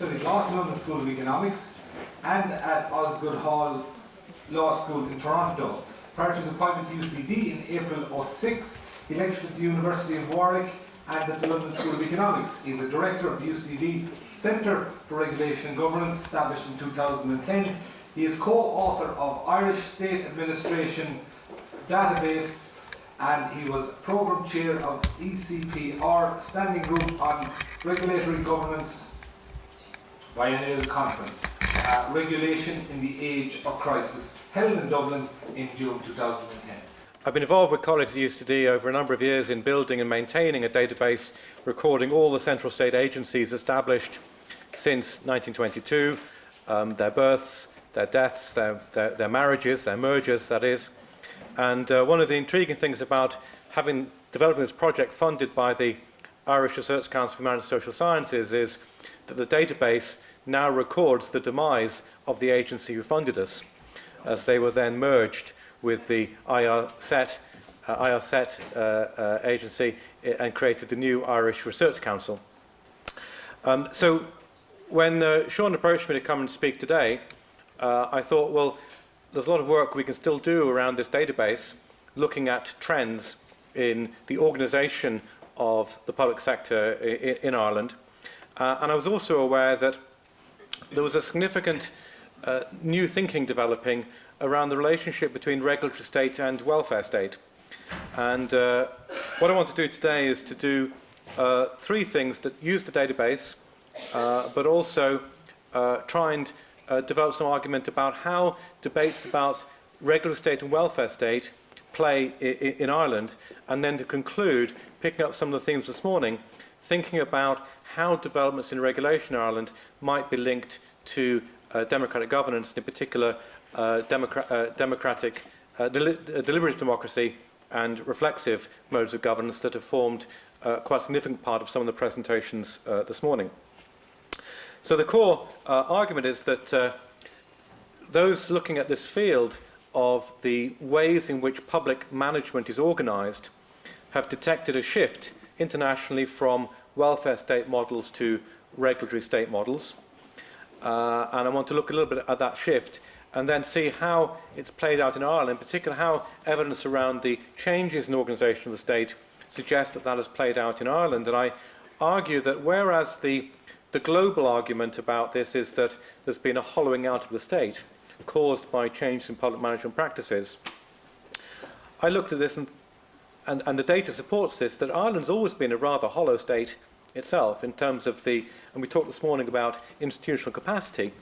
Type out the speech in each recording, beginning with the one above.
studied law at London School of Economics and at Osgoode Hall Law School in Toronto. Prior to his appointment to UCD in April '06, he lectured at the University of Warwick and at the London School of Economics. He is a director of the UCD Centre for Regulation and Governance, established in 2010. He is co-author of Irish State Administration Database, and he was Programme Chair of ECPR Standing Group on Regulatory Governance Biennial Conference, Regulation in the Age of Crisis, held in Dublin in June 2010. I've been involved with colleagues at UCD over a number of years in building and maintaining a database recording all the central state agencies established since 1922, their births, their deaths, their marriages, their mergers, that is. And one of the intriguing things about developing this project funded by the Irish Research Council for Humanities and Social Sciences is that the database now records the demise of the agency who funded us, as they were then merged with the IRSET agency and created the new Irish Research Council. So when Sean approached me to come and speak today, I thought, well, there's a lot of work we can still do around this database, looking at trends in the organisation of the public sector in Ireland. And I was also aware that there was a significant new thinking developing around the relationship between regulatory state and welfare state. And what I want to do today is to do three things that use the database, but also try and develop some argument about how debates about regulatory state and welfare state play in Ireland, and then to conclude, picking up some of the themes this morning, thinking about how developments in regulation in Ireland might be linked to democratic governance, in particular deliberative democracy and reflexive modes of governance that have formed quite a significant part of some of the presentations this morning. So the core argument is that those looking at this field of the ways in which public management is organised have detected a shift internationally from welfare state models to regulatory state models. And I want to look a little bit at that shift and then see how it's played out in Ireland, in particular how evidence around the changes in organisation of the state suggests that that has played out in Ireland. And I argue that whereas the global argument about this is that there's been a hollowing out of the state caused by changes in public management practices, I looked at this and the data supports this, that Ireland's always been a rather hollow state itself in terms of and we talked this morning about institutional capacity.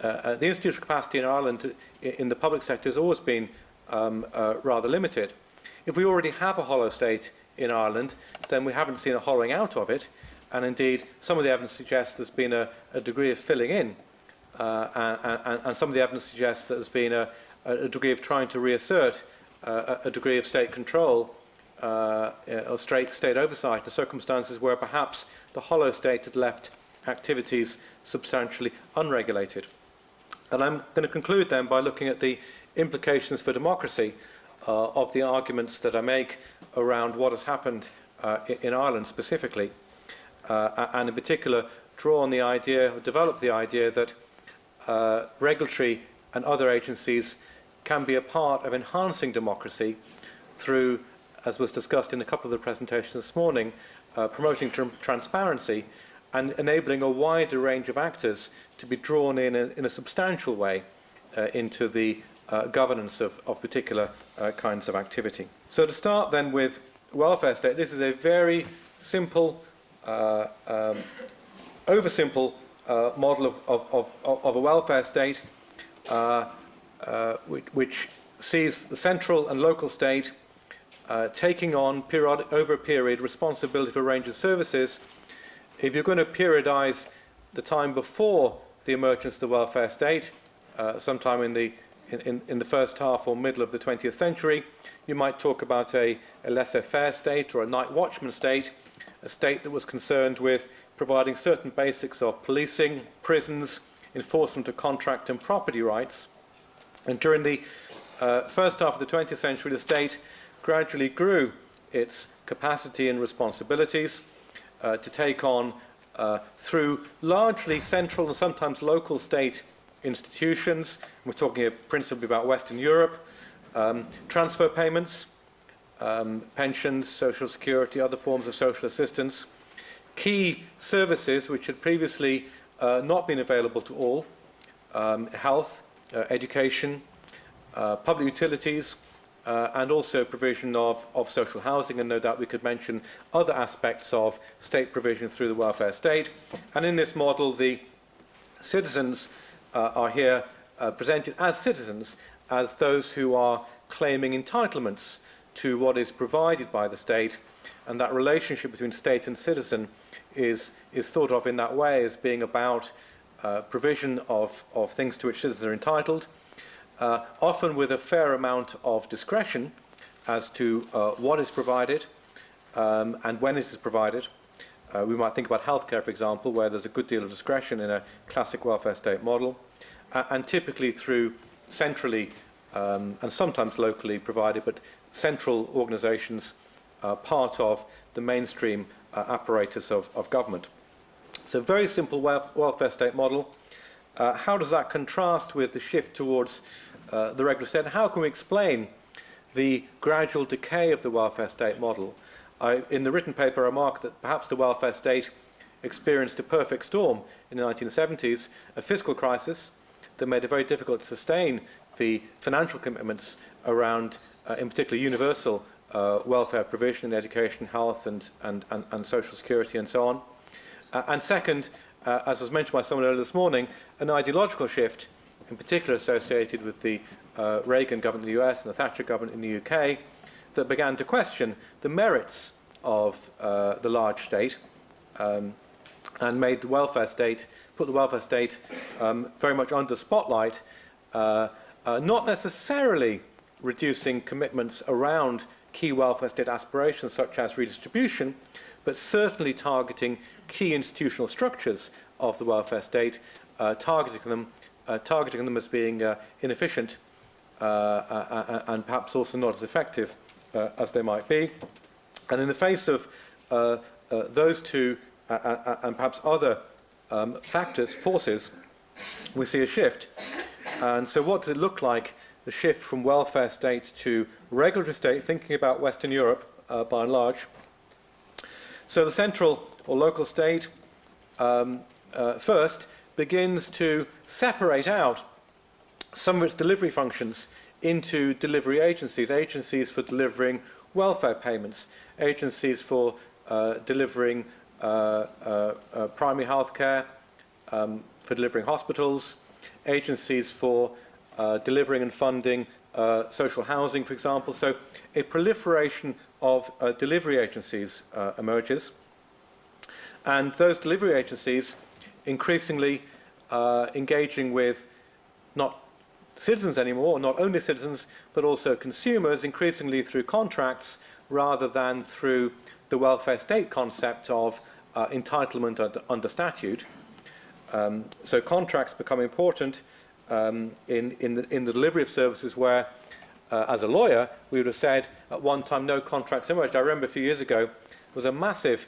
The institutional capacity in Ireland in the public sector has always been rather limited. If we already have a hollow state in Ireland, then we haven't seen a hollowing out of it, and indeed some of the evidence suggests there's been a degree of filling in, and some of the evidence suggests that there's been a degree of trying to reassert a degree of state control or state oversight in circumstances where perhaps the hollow state had left activities substantially unregulated. And I'm going to conclude then by looking at the implications for democracy of the arguments that I make around what has happened in Ireland specifically, and in particular draw on the idea, or develop the idea that regulatory and other agencies can be a part of enhancing democracy through, as was discussed in a couple of the presentations this morning, promoting transparency and enabling a wider range of actors to be drawn in a substantial way into the governance of particular kinds of activity. So to start then with welfare state, this is a very simple, oversimple model of a welfare state which sees the central and local state taking on over a period responsibility for a range of services. If you're going to periodise the time before the emergence of the welfare state, sometime in the first half or middle of the 20th century, you might talk about a laissez-faire state or a night watchman state, a state that was concerned with providing certain basics of policing, prisons, enforcement of contract and property rights. And during the first half of the 20th century, the state gradually grew its capacity and responsibilities to take on through largely central and sometimes local state institutions. We're talking here principally about Western Europe, transfer payments, pensions, social security, other forms of social assistance, key services which had previously not been available to all, health, education, public utilities, and also provision of social housing, and no doubt we could mention other aspects of state provision through the welfare state. And in this model, the citizens are here presented as citizens, as those who are claiming entitlements to what is provided by the state, and that relationship between state and citizen is thought of in that way as being about provision of things to which citizens are entitled, often with a fair amount of discretion as to what is provided and when it is provided. We might think about healthcare, for example, where there's a good deal of discretion in a classic welfare state model, and typically through centrally and sometimes locally provided, but central organisations part of the mainstream apparatus of government. So very simple welfare state model. How does that contrast with the shift towards the regular state? And how can we explain the gradual decay of the welfare state model? In the written paper, I remark that perhaps the welfare state experienced a perfect storm in the 1970s, a fiscal crisis that made it very difficult to sustain the financial commitments around, in particular, universal welfare provision in education, health, and social security, and so on. And second, as was mentioned by someone earlier this morning, an ideological shift, in particular associated with the Reagan government in the US and the Thatcher government in the UK, that began to question the merits of the large state and made the welfare state, put the welfare state very much under spotlight, not necessarily reducing commitments around key welfare state aspirations such as redistribution, but certainly targeting key institutional structures of the welfare state, targeting them as being inefficient and perhaps also not as effective as they might be. And in the face of those two and perhaps other forces, we see a shift. And so what does it look like, the shift from welfare state to regulatory state, thinking about Western Europe by and large? So the central or local state first begins to separate out some of its delivery functions into delivery agencies, agencies for delivering welfare payments, agencies for delivering primary health care, for delivering hospitals, agencies for delivering and funding social housing, for example. So a proliferation of delivery agencies emerges. And those delivery agencies increasingly engaging with not citizens anymore, not only citizens, but also consumers, increasingly through contracts rather than through the welfare state concept of entitlement under statute. So contracts become important in the delivery of services where, as a lawyer, we would have said at one time no contracts emerged. I remember a few years ago, there was a massive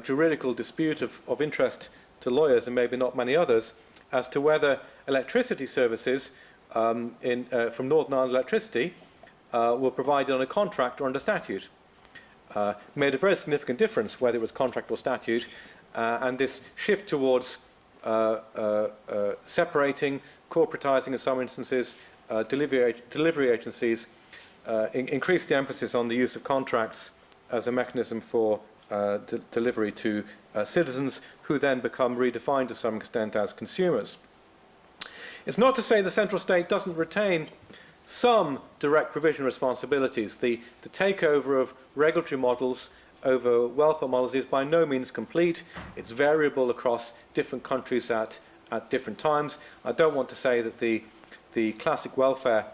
juridical dispute of interest to lawyers and maybe not many others as to whether electricity services from Northern Ireland Electricity were provided on a contract or under statute. Made a very significant difference whether it was contract or statute, and this shift towards separating, corporatising in some instances, delivery agencies, increased the emphasis on the use of contracts as a mechanism for delivery to citizens, who then become redefined to some extent as consumers. It's not to say the central state doesn't retain some direct provision responsibilities. The takeover of regulatory models over welfare models is by no means complete. It's variable across different countries at different times. I don't want to say that the classic welfare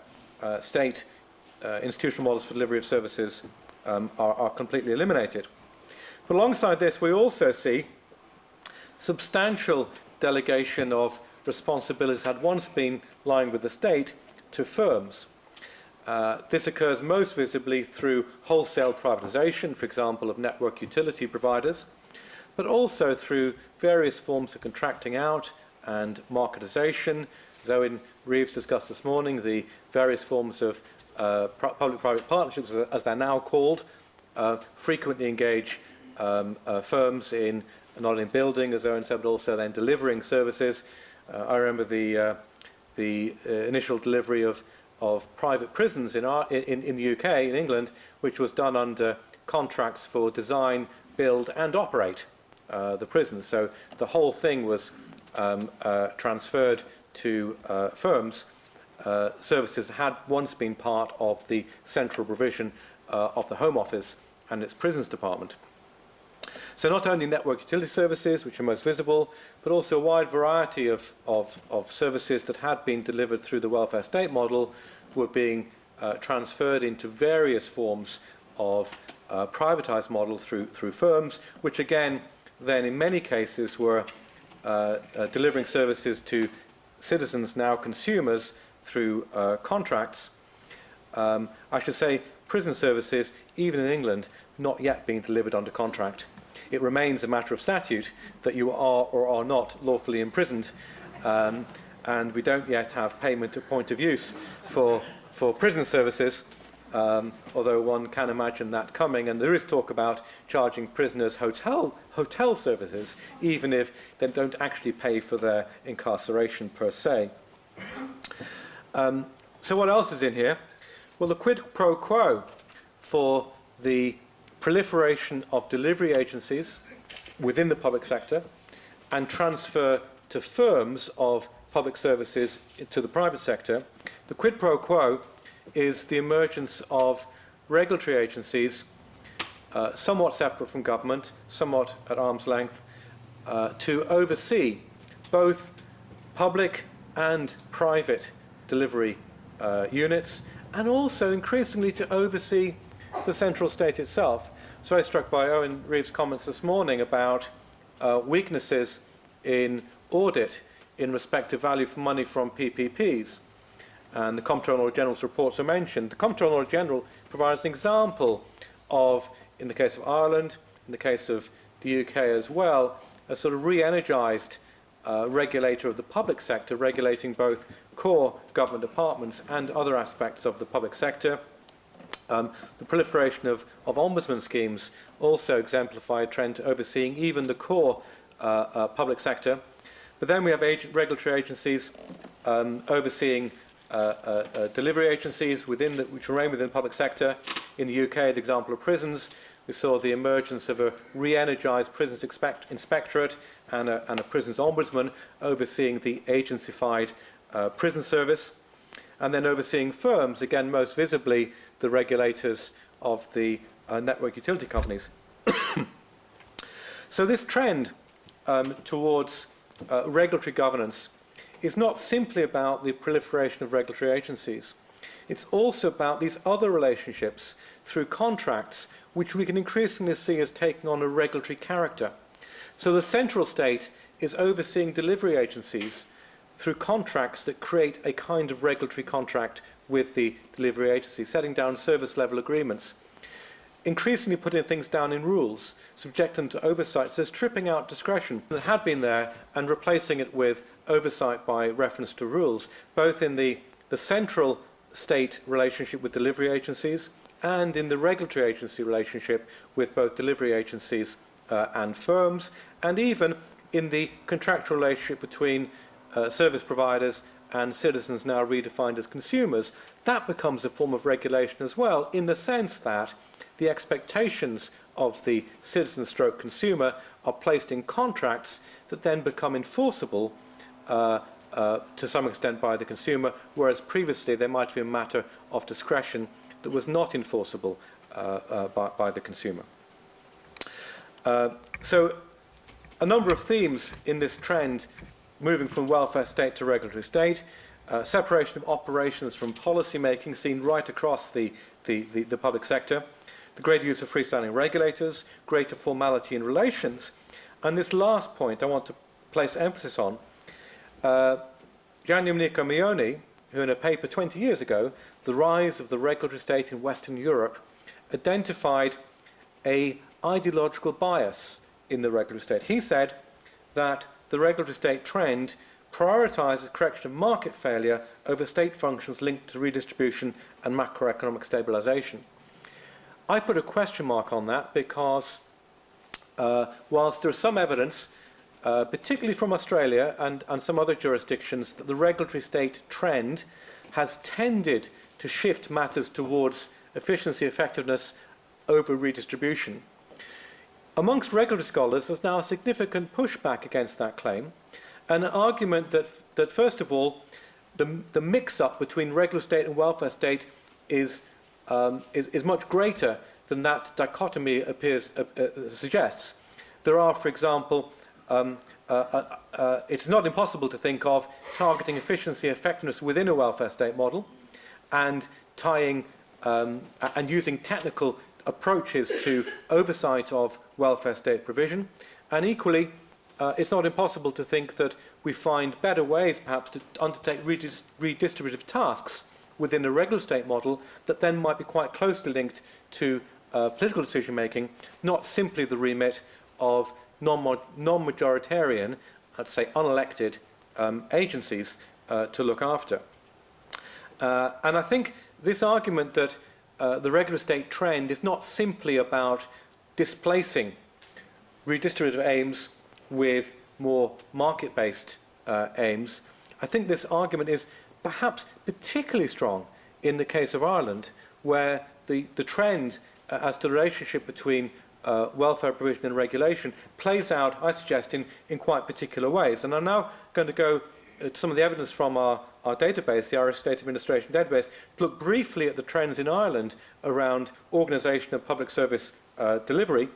state institutional models for delivery of services are completely eliminated. But alongside this, we also see substantial delegation of responsibilities had once been lying with the state to firms. This occurs most visibly through wholesale privatisation, for example, of network utility providers, but also through various forms of contracting out and marketisation. As Owen Reeves discussed this morning, the various forms of public-private partnerships, as they're now called, frequently engage firms in not only building, as Owen said, but also then delivering services. I remember the initial delivery of private prisons in the UK, in England, which was done under contracts for design, build and operate the prisons. So the whole thing was transferred to firms. Services had once been part of the central provision of the Home Office and its prisons department. So not only network utility services, which are most visible, but also a wide variety of services that had been delivered through the welfare state model were being transferred into various forms of privatised model through firms, which again then in many cases were delivering services to citizens, now consumers, through contracts. I should say prison services, even in England, not yet being delivered under contract. It remains a matter of statute that you are or are not lawfully imprisoned, and we don't yet have payment at point of use for prison services, although one can imagine that coming, and there is talk about charging prisoners hotel services, even if they don't actually pay for their incarceration per se. So what else is in here? Well, the quid pro quo for the proliferation of delivery agencies within the public sector and transfer to firms of public services to the private sector, the quid pro quo is the emergence of regulatory agencies somewhat separate from government, somewhat at arm's length, to oversee both public and private delivery units, and also increasingly to oversee the central state itself. So I was struck by Owen Reeves' comments this morning about weaknesses in audit in respect to value for money from PPPs. And the Comptroller General's reports are mentioned. The Comptroller General provides an example of, in the case of Ireland, in the case of the UK as well, a sort of re-energised regulator of the public sector, regulating both core government departments and other aspects of the public sector. The proliferation of ombudsman schemes also exemplify a trend to overseeing even the core public sector. But then we have regulatory agencies overseeing delivery agencies which remain within the public sector. In the UK, the example of prisons, we saw the emergence of a re-energised prisons inspectorate and a prisons ombudsman overseeing the agency-fied prison service, and then overseeing firms, again most visibly the regulators of the network utility companies. So this trend towards regulatory governance is not simply about the proliferation of regulatory agencies. It's also about these other relationships through contracts, which we can increasingly see as taking on a regulatory character. So the central state is overseeing delivery agencies through contracts that create a kind of regulatory contract with the delivery agency, setting down service level agreements, increasingly putting things down in rules, subjecting them to oversight, so stripping out discretion that had been there and replacing it with oversight by reference to rules, both in the central state relationship with delivery agencies and in the regulatory agency relationship with both delivery agencies and firms, and even in the contractual relationship between service providers and citizens, now redefined as consumers. That becomes a form of regulation as well, in the sense that the expectations of the citizen/consumer are placed in contracts that then become enforceable to some extent by the consumer, whereas previously they might be a matter of discretion that was not enforceable by the consumer. So a number of themes in this trend, moving from welfare state to regulatory state, separation of operations from policy making seen right across the public sector, the greater use of freestanding regulators, greater formality in relations, and this last point I want to place emphasis on. Giandomenico Mioni, who in a paper 20 years ago, The Rise of the Regulatory State in Western Europe, identified an ideological bias in the regulatory state. He said that the regulatory state trend prioritises correction of market failure over state functions linked to redistribution and macroeconomic stabilisation. I put a question mark on that because whilst there is some evidence, particularly from Australia and some other jurisdictions, that the regulatory state trend has tended to shift matters towards efficiency, effectiveness over redistribution. Amongst regulatory scholars, there's now a significant pushback against that claim, and an argument that first of all, the mix-up between regulatory state and welfare state is much greater than that dichotomy suggests. There are, for example, it's not impossible to think of targeting efficiency and effectiveness within a welfare state model and tying and using technical approaches to oversight of welfare state provision. And equally, it's not impossible to think that we find better ways perhaps to undertake redistributive tasks within a regular state model that then might be quite closely linked to political decision making, not simply the remit of non-majoritarian, I'd say unelected agencies to look after. And I think this argument that the regular state trend is not simply about displacing redistributive aims with more market-based aims. I think this argument is perhaps particularly strong in the case of Ireland, where the trend as to the relationship between welfare provision and regulation plays out, I suggest, in quite particular ways. And I'm now going to go to some of the evidence from our database, the Irish State Administration database, to look briefly at the trends in Ireland around organisation of public service delivery,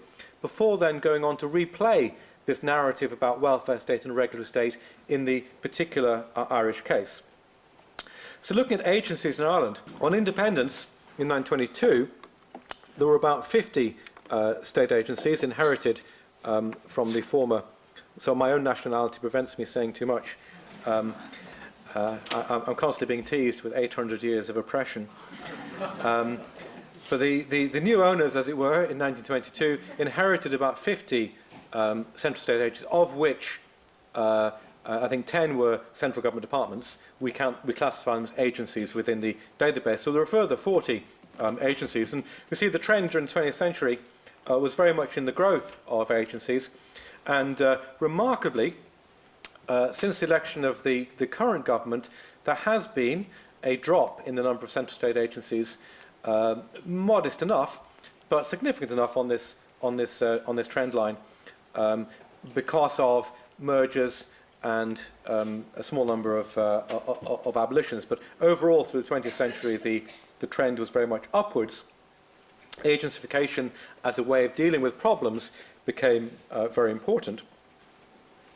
before then going on to replay this narrative about welfare state and regular state in the particular Irish case. So looking at agencies in Ireland, on independence in 1922, there were about 50 state agencies inherited from the former, so my own nationality prevents me saying too much. I'm constantly being teased with 800 years of oppression. But the new owners, as it were, in 1922, inherited about 50 central state agencies, of which I think 10 were central government departments. We classify them as agencies within the database. So there are further 40 agencies. And we see the trend during the 20th century was very much in the growth of agencies. And remarkably, since the election of the current government, there has been a drop in the number of central state agencies, modest enough, but significant enough on this trend line, because of mergers and a small number of abolitions. But overall, through the 20th century, the trend was very much upwards. Agencyfication as a way of dealing with problems became very important.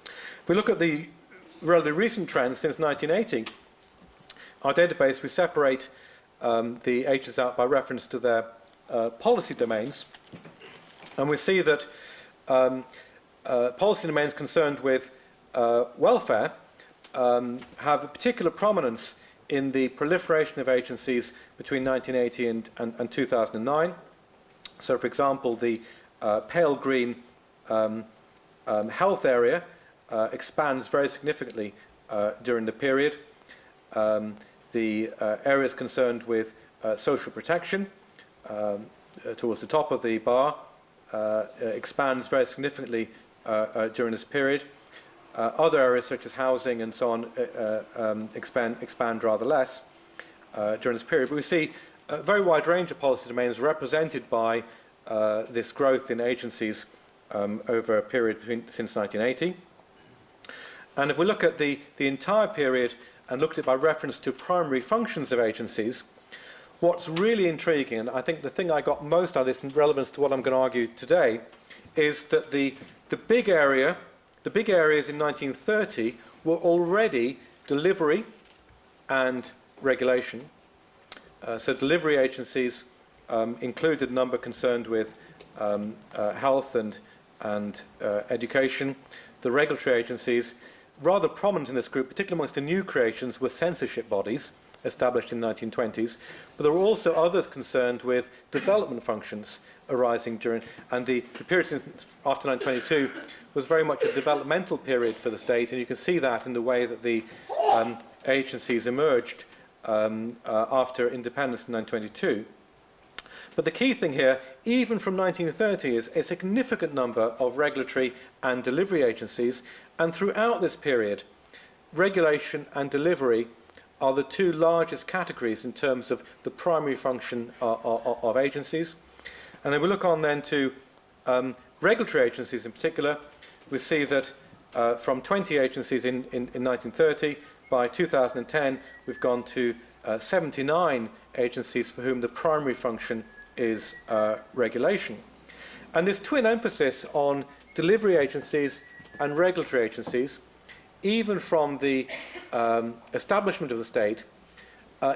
If we look at the relatively recent trends since 1980, our database, we separate the agencies out by reference to their policy domains, and we see that policy domains concerned with welfare have a particular prominence in the proliferation of agencies between 1980 and 2009. So, for example, the pale green health area expands very significantly during the period. The areas concerned with social protection towards the top of the bar expands very significantly during this period. Other areas such as housing and so on expand rather less during this period. But we see a very wide range of policy domains represented by this growth in agencies over a period since 1980. And if we look at the entire period and looked at it by reference to primary functions of agencies, what's really intriguing, and I think the thing I got most out of this in relevance to what I'm going to argue today, is that the big areas in 1930 were already delivery and regulation. So delivery agencies included a number concerned with health and education. The regulatory agencies, rather prominent in this group, particularly amongst the new creations, were censorship bodies. established in the 1920s, but there were also others concerned with development functions arising during, and the period since after 1922 was very much a developmental period for the state, and you can see that in the way that the agencies emerged after independence in 1922. But the key thing here, even from 1930, is a significant number of regulatory and delivery agencies, and throughout this period, regulation and delivery are the two largest categories in terms of the primary function of agencies. And then we look on then to regulatory agencies in particular. We see that from 20 agencies in 1930, by 2010 we've gone to 79 agencies for whom the primary function is regulation. And this twin emphasis on delivery agencies and regulatory agencies, even from the establishment of the state,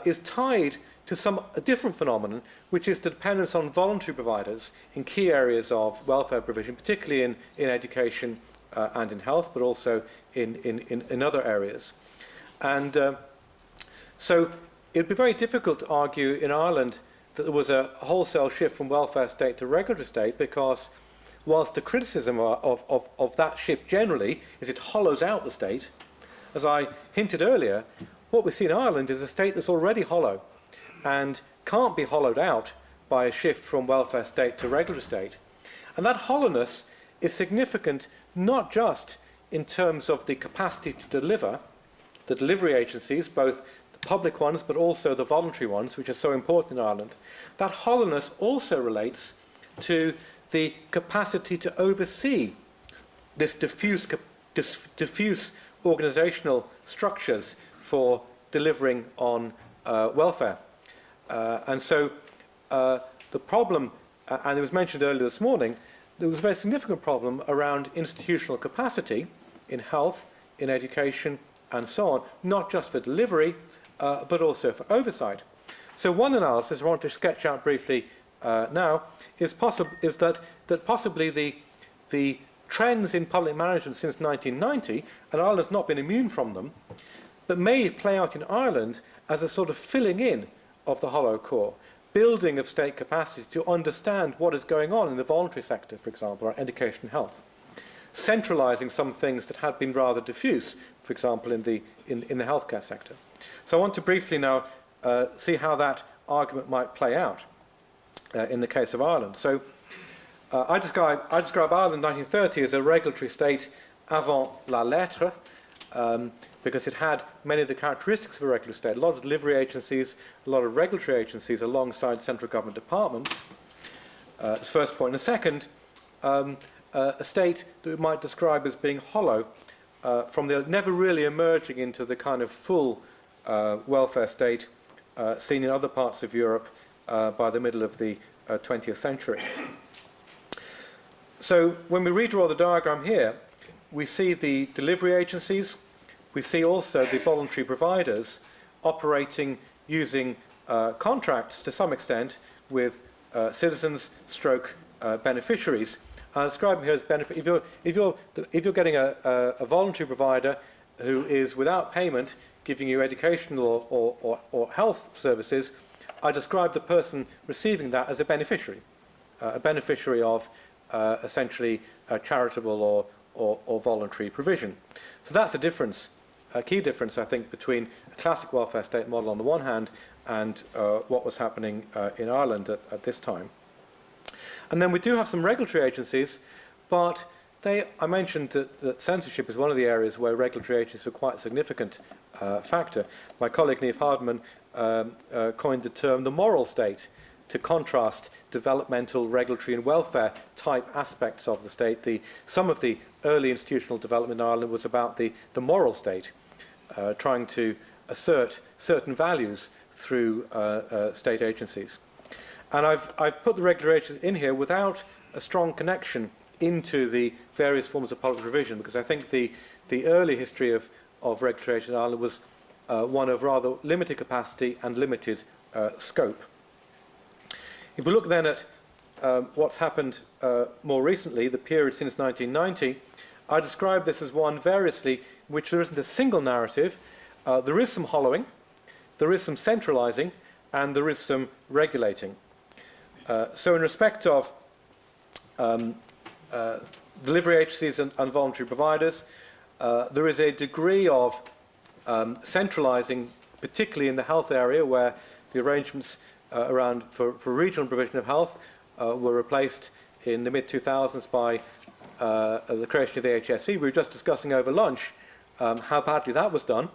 is tied to a different phenomenon, which is the dependence on voluntary providers in key areas of welfare provision, particularly in education and in health, but also in other areas. And so it would be very difficult to argue in Ireland that there was a wholesale shift from welfare state to regulatory state, because whilst the criticism of that shift generally is it hollows out the state, as I hinted earlier, what we see in Ireland is a state that's already hollow and can't be hollowed out by a shift from welfare state to regulatory state. And that hollowness is significant not just in terms of the capacity to deliver, the delivery agencies, both the public ones but also the voluntary ones, which are so important in Ireland. That hollowness also relates to the capacity to oversee this diffuse organisational structures for delivering on welfare. And so the problem, and it was mentioned earlier this morning, there was a very significant problem around institutional capacity in health, in education, and so on, not just for delivery, but also for oversight. So one analysis I want to sketch out briefly now is that possibly the trends in public management since 1990, and Ireland has not been immune from them, but may play out in Ireland as a sort of filling in of the hollow core, building of state capacity to understand what is going on in the voluntary sector, for example, or education and health, centralizing some things that had been rather diffuse, for example, in the healthcare sector. So I want to briefly now see how that argument might play out in the case of Ireland. So I describe Ireland in 1930 as a regulatory state avant la lettre, because it had many of the characteristics of a regulatory state, a lot of delivery agencies, a lot of regulatory agencies alongside central government departments. That's the first point. And second, a state that we might describe as being hollow, from the never really emerging into the kind of full welfare state seen in other parts of Europe by the middle of the 20th century. So when we redraw the diagram here, we see the delivery agencies, we see also the voluntary providers operating using contracts to some extent with citizens stroke beneficiaries. I describe them here as benefit. If you're getting a voluntary provider who is without payment giving you educational or health services, I describe the person receiving that as a beneficiary of essentially charitable or voluntary provision. So that's a difference, a key difference, I think, between a classic welfare state model on the one hand and what was happening in Ireland at this time. And then we do have some regulatory agencies, but I mentioned that censorship is one of the areas where regulatory agencies are quite a significant factor. My colleague Niamh Hardman coined the term the moral state to contrast developmental, regulatory and welfare type aspects of the state. Some of the early institutional development in Ireland was about the moral state, trying to assert certain values through state agencies. And I've put the regulatory agencies in here without a strong connection into the various forms of public provision, because I think the early history of regulatory agencies in Ireland was one of rather limited capacity and limited scope. If we look then at what's happened more recently, the period since 1990, I describe this as one variously which there isn't a single narrative. There is some hollowing. there is some centralizing and there is some regulating. So in respect of delivery agencies and voluntary providers, there is a degree of centralizing, particularly in the health area, where the arrangements for regional provision of health were replaced in the mid-2000s by the creation of the HSE. We were just discussing over lunch how badly that was done.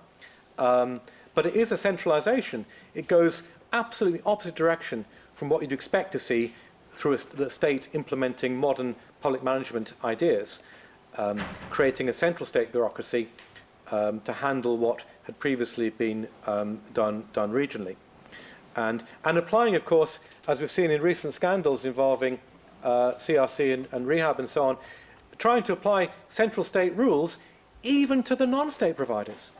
But it is a centralisation. It goes absolutely opposite direction from what you'd expect to see through the state implementing modern public management ideas, creating a central state bureaucracy to handle what had previously been done regionally. And applying, of course, as we've seen in recent scandals involving CRC and rehab and so on, trying to apply central state rules even to the non-state providers.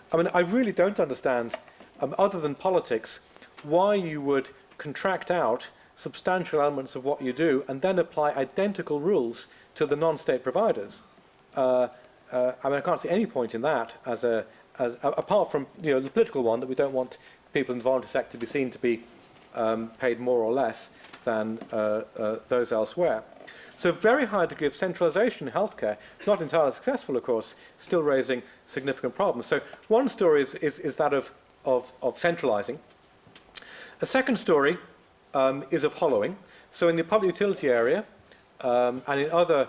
I mean, I really don't understand, other than politics, why you would contract out substantial elements of what you do and then apply identical rules to the non-state providers. I mean, I can't see any point in that apart from the political one, that we don't want people in the voluntary sector to be seen to be paid more or less than those elsewhere. So very high degree of centralisation in healthcare, not entirely successful, of course, still raising significant problems. So one story is that of centralising. A second story is of hollowing. So in the public utility area and in other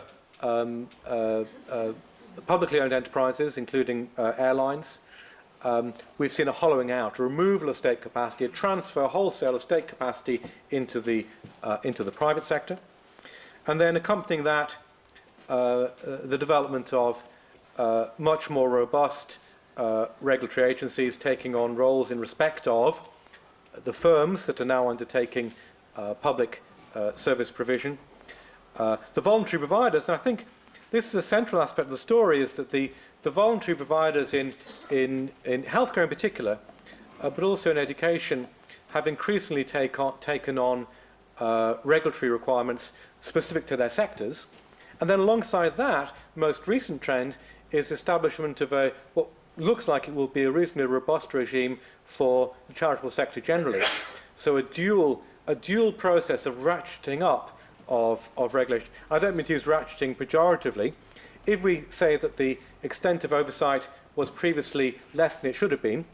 publicly owned enterprises, including airlines, we've seen a hollowing out, a removal of state capacity, a transfer wholesale of state capacity into the private sector. And then accompanying that, the development of much more robust regulatory agencies taking on roles in respect of the firms that are now undertaking public service provision. The voluntary providers, and I think this is a central aspect of the story, is that the voluntary providers in healthcare in particular, but also in education, have increasingly taken on regulatory requirements specific to their sectors. And then alongside that, the most recent trend is establishment of what looks like it will be a reasonably robust regime for the charitable sector generally. So a dual process of ratcheting up of regulation. I don't mean to use ratcheting pejoratively. If we say that the extent of oversight was previously less than it should have been,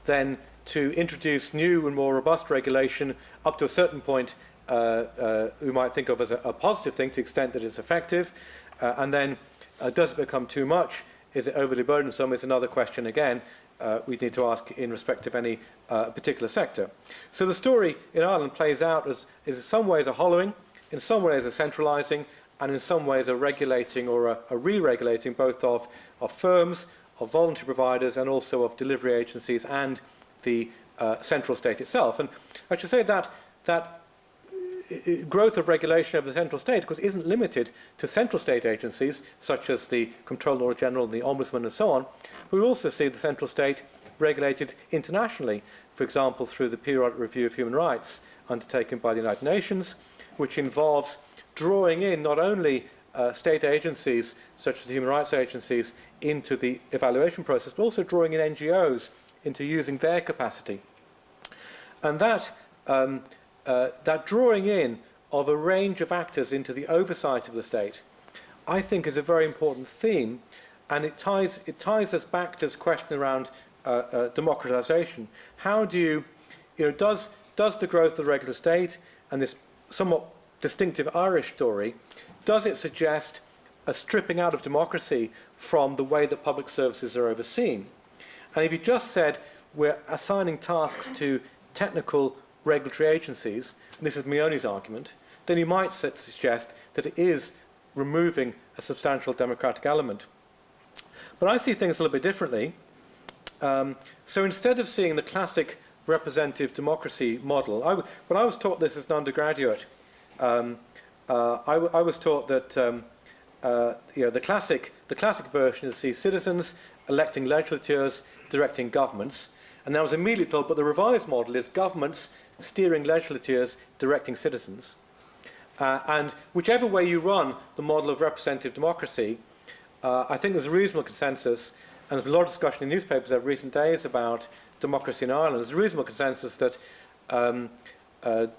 then to introduce new and more robust regulation up to a certain point we might think of as a positive thing to the extent that it's effective, and then does it become too much? Is it overly burdensome? Is another question again we need to ask in respect of any particular sector. So the story in Ireland plays out as in some ways a hollowing, in some ways a centralising, and in some ways a regulating or a re-regulating both of firms, of voluntary providers, and also of delivery agencies and the central state itself. And I should say that growth of regulation of the central state, of course, isn't limited to central state agencies such as the Comptroller General and the Ombudsman and so on. We also see the central state regulated internationally, for example, through the periodic review of human rights undertaken by the United Nations, which involves drawing in not only state agencies such as the human rights agencies into the evaluation process, but also drawing in NGOs into using their capacity. And that drawing in of a range of actors into the oversight of the state, I think, is a very important theme, and it ties us back to this question around democratisation. How do does the growth of the regular state and this somewhat distinctive Irish story, does it suggest a stripping out of democracy from the way that public services are overseen? And if you just said we're assigning tasks to technical regulatory agencies, and this is Meoni's argument, then you might suggest that it is removing a substantial democratic element. But I see things a little bit differently. So instead of seeing the classic representative democracy model, when I was taught this as an undergraduate, I was taught that the classic version is see citizens electing legislatures, directing governments, and I was immediately told, but the revised model is governments steering legislatures, directing citizens. And whichever way you run the model of representative democracy, I think there's a reasonable consensus and there's been a lot of discussion in newspapers over recent days about democracy in Ireland. There's a reasonable consensus that the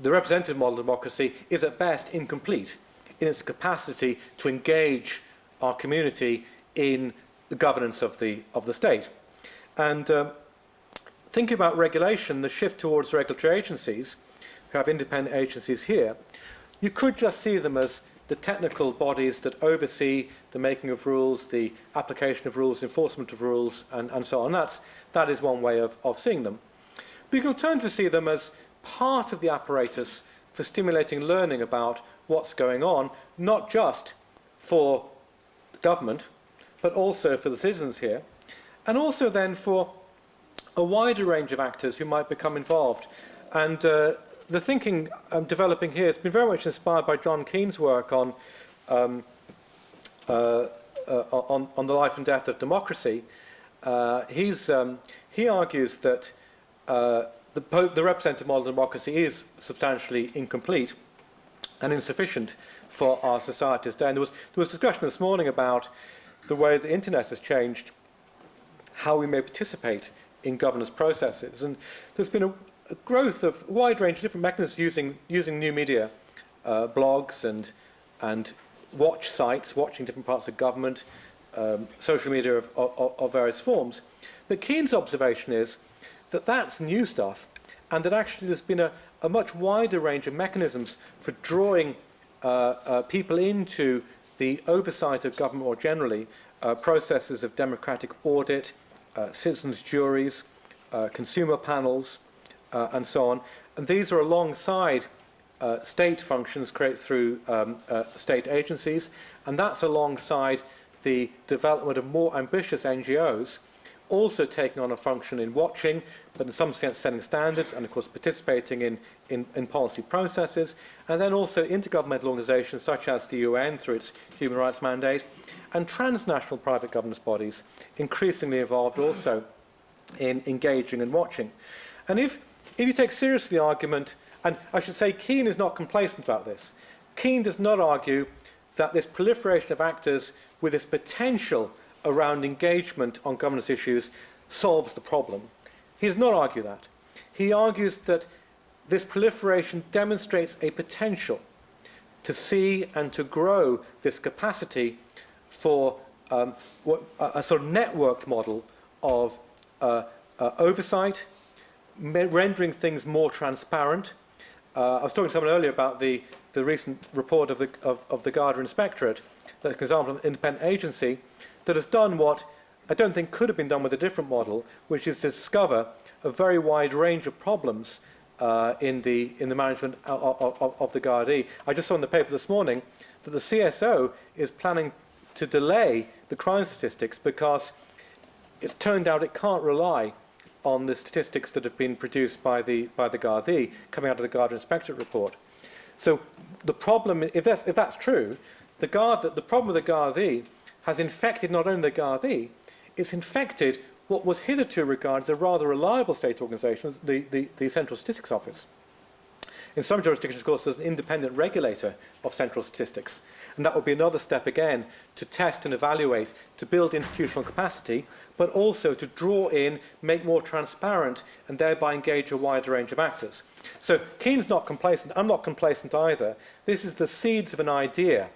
representative model of democracy is at best incomplete in its capacity to engage our community in the governance of the state. And thinking about regulation, the shift towards regulatory agencies, who have independent agencies here, you could just see them as the technical bodies that oversee the making of rules, the application of rules, enforcement of rules, and so on. That is one way of seeing them. But you can alternatively see them as part of the apparatus for stimulating learning about what's going on, not just for the government, but also for the citizens here, and also then for a wider range of actors who might become involved. And the thinking I'm developing here has been very much inspired by John Keane's work on the life and death of democracy. He argues that the representative model of democracy is substantially incomplete and insufficient for our societies today. And there was discussion this morning about the way the internet has changed how we may participate in governance processes. And there's been a growth of a wide range of different mechanisms using new media, blogs and watch sites, watching different parts of government, social media of various forms. But Keane's observation is that that's new stuff, and that actually there's been a much wider range of mechanisms for drawing people into the oversight of government more generally, processes of democratic audit, citizens' juries, consumer panels, and so on. And these are alongside state functions created through state agencies, and that's alongside the development of more ambitious NGOs, also taking on a function in watching, but in some sense setting standards, and of course participating in policy processes, and then also intergovernmental organisations such as the UN through its human rights mandate, and transnational private governance bodies increasingly involved also in engaging and watching. And if you take seriously the argument, and I should say Keane is not complacent about this, Keane does not argue that this proliferation of actors with this potential around engagement on governance issues solves the problem. He does not argue that. He argues that this proliferation demonstrates a potential to see and to grow this capacity for a sort of networked model of oversight, rendering things more transparent. I was talking to someone earlier about the recent report of the Garda Inspectorate, that's an example of an independent agency that has done what I don't think could have been done with a different model, which is to discover a very wide range of problems in the management of the Gardaí. I just saw in the paper this morning that the CSO is planning to delay the crime statistics because it's turned out it can't rely on the statistics that have been produced by the Gardaí coming out of the Garda Inspectorate report. So the problem, if that's true, the problem with the Gardaí has infected not only the Gardaí, it's infected what was hitherto regarded as a rather reliable state organisation, the Central Statistics Office. In some jurisdictions, of course, there's an independent regulator of central statistics, and that would be another step again to test and evaluate, to build institutional capacity, but also to draw in, make more transparent, and thereby engage a wider range of actors. So Keane's not complacent. I'm not complacent either. This is the seeds of an idea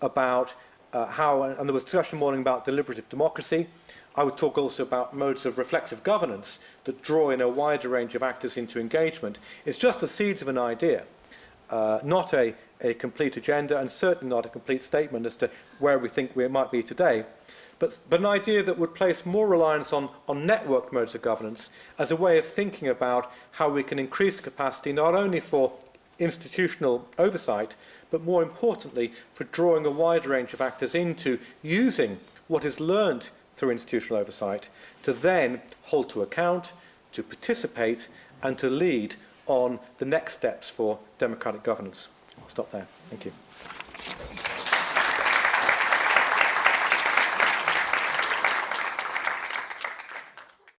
about how, and there was discussion this morning about deliberative democracy. I would talk also about modes of reflexive governance that draw in a wider range of actors into engagement. It's just the seeds of an idea, not a complete agenda, and certainly not a complete statement as to where we think we might be today, but an idea that would place more reliance on networked modes of governance as a way of thinking about how we can increase capacity not only for institutional oversight, but more importantly for drawing a wide range of actors into using what is learned through institutional oversight to then hold to account, to participate, and to lead on the next steps for democratic governance. I'll stop there. Thank you.